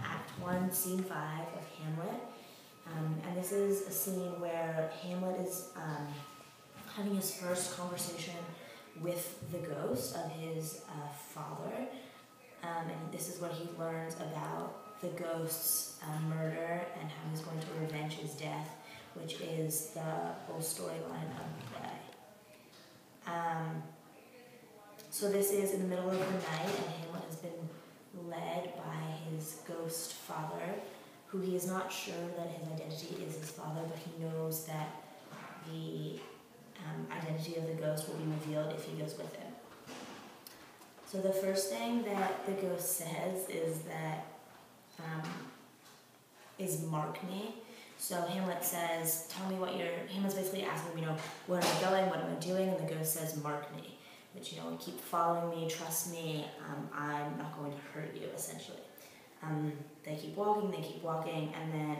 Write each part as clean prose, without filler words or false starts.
Act 1, Scene 5 of Hamlet. And this is a scene where Hamlet is having his first conversation with the ghost of his father. And this is where he learns about the ghost's murder and how he's going to revenge his death, which is the whole storyline of the play. So this is in the middle of the night, and Hamlet has been led by his ghost father, who he is not sure that his identity is his father, but he knows that the identity of the ghost will be revealed if he goes with him. So the first thing that the ghost says is that, is mark me. So Hamlet says, tell me what Hamlet's basically asking him, where am I going, what am I doing? And the ghost says, mark me. Which, keep following me, trust me, I'm not going to hurt you, essentially. They keep walking, and then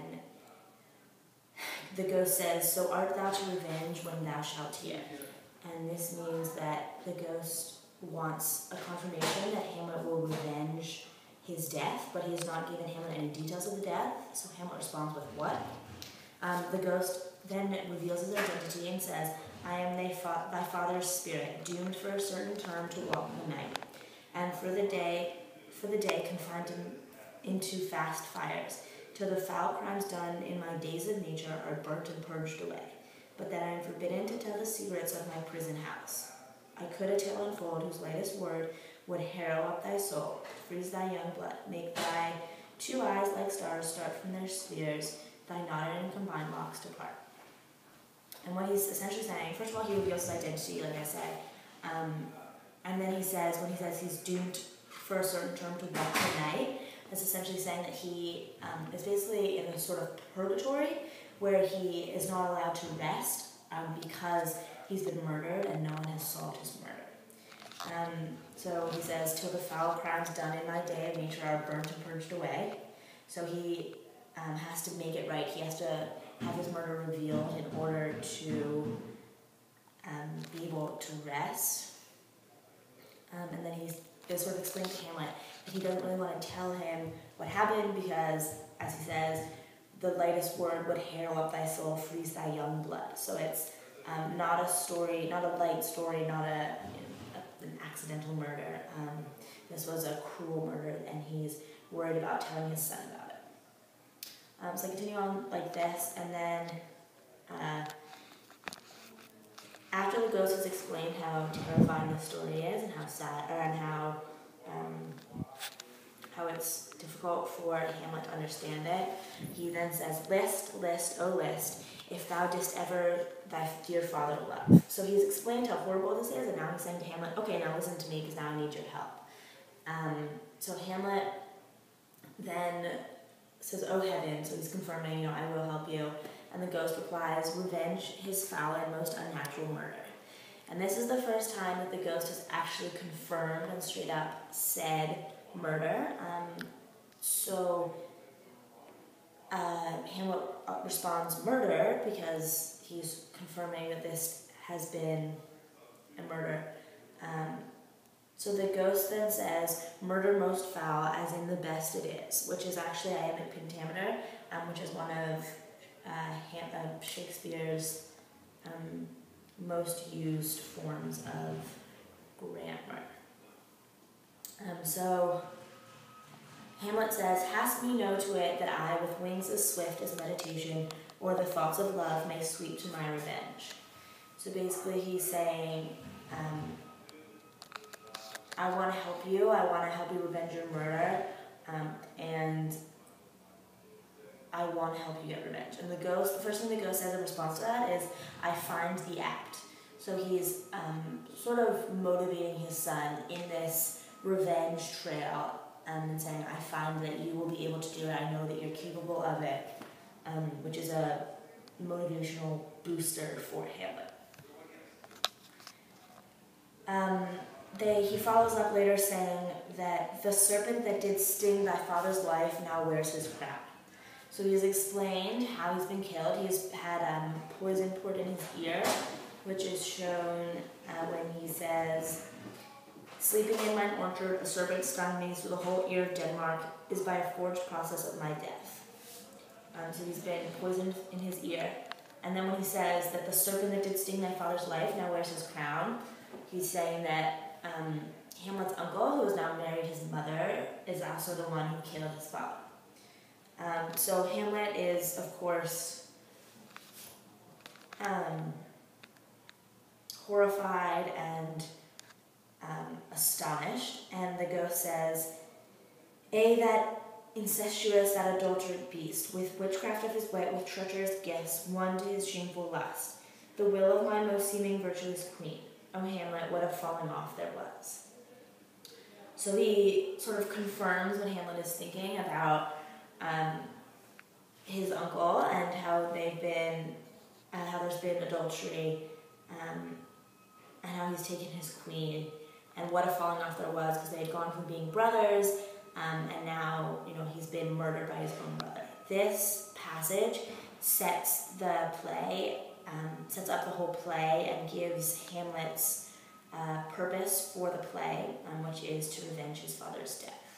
the ghost says, so art thou to revenge when thou shalt hear? And this means that the ghost wants a confirmation that Hamlet will revenge his death, but he has not given Hamlet any details of the death, so Hamlet responds with what? The ghost then reveals his identity and says, I am thy father's spirit, doomed for a certain term to walk in the night, and for the day confined into fast fires, till the foul crimes done in my days of nature are burnt and purged away, but that I am forbidden to tell the secrets of my prison house. I could a tale unfold whose lightest word would harrow up thy soul, freeze thy young blood, make thy two eyes like stars start from their spheres, thy knotted and combined locks depart. And what he's essentially saying, first of all, he reveals his identity, like I said, and then he says, when he says he's doomed for a certain term to walk the night, that's essentially saying that he is basically in a sort of purgatory where he is not allowed to rest because he's been murdered and no one has solved his murder. So he says, till the foul crimes done in my day of nature are burnt and purged away. So he has to make it right. He has to have his murder revealed in order to be able to rest. And then he's sort of explained to Hamlet that he doesn't really want to tell him what happened because, as he says, the lightest word would harrow up thy soul, freeze thy young blood. So it's not a story, not a light story, not an accidental murder. This was a cruel murder, and he's worried about telling his son about it. So I continue on like this, and then after the ghost has explained how terrifying the story is and how sad, and how it's difficult for Hamlet to understand it, he then says, list, list, oh list, if thou didst ever thy dear father love. So he's explained how horrible this is, and now he's saying to Hamlet, okay, now listen to me because now I need your help. So Hamlet then says, oh heaven, so he's confirming, I will help you. And the ghost replies, revenge his foul and most unnatural murder. And this is the first time that the ghost has actually confirmed and straight up said murder. Hamlet responds murder because he's confirming that this has been a murder. So the ghost then says, murder most foul, as in the best it is, which is actually iambic pentameter, which is one of Shakespeare's most used forms of grammar. So Hamlet says, hast me know to it that I, with wings as swift as meditation, or the thoughts of love may sweep to my revenge. So basically he's saying, I want to help you revenge your murder, and I want to help you get revenge. And the first thing the ghost says in response to that is, I find the apt. So he's sort of motivating his son in this revenge trail, and saying, I find that you will be able to do it, I know that you're capable of it, which is a motivational booster for Hamlet. He follows up later saying that the serpent that did sting thy father's life now wears his crown. So he's explained how he's been killed. He's had poison poured in his ear, which is shown when he says, Sleeping in mine orchard, a serpent stung me through the whole ear of Denmark, is by a forged process of my death. So he's been poisoned in his ear. And then when he says that the serpent that did sting thy father's life now wears his crown, he's saying that Hamlet's uncle, who has now married his mother, is also the one who killed his father. So Hamlet is, of course, horrified and astonished, and the ghost says, that incestuous, that adulterate beast, with witchcraft of his wit, with treacherous gifts, won to his shameful lust, the will of my most seeming virtuous queen, O Hamlet, what a falling off there was. So he sort of confirms what Hamlet is thinking about his uncle and how how there's been adultery, and how he's taken his queen, and what a falling off there was, because they had gone from being brothers, and now, he's been murdered by his own brother. This passage sets up the whole play and gives Hamlet's purpose for the play, which is to revenge his father's death.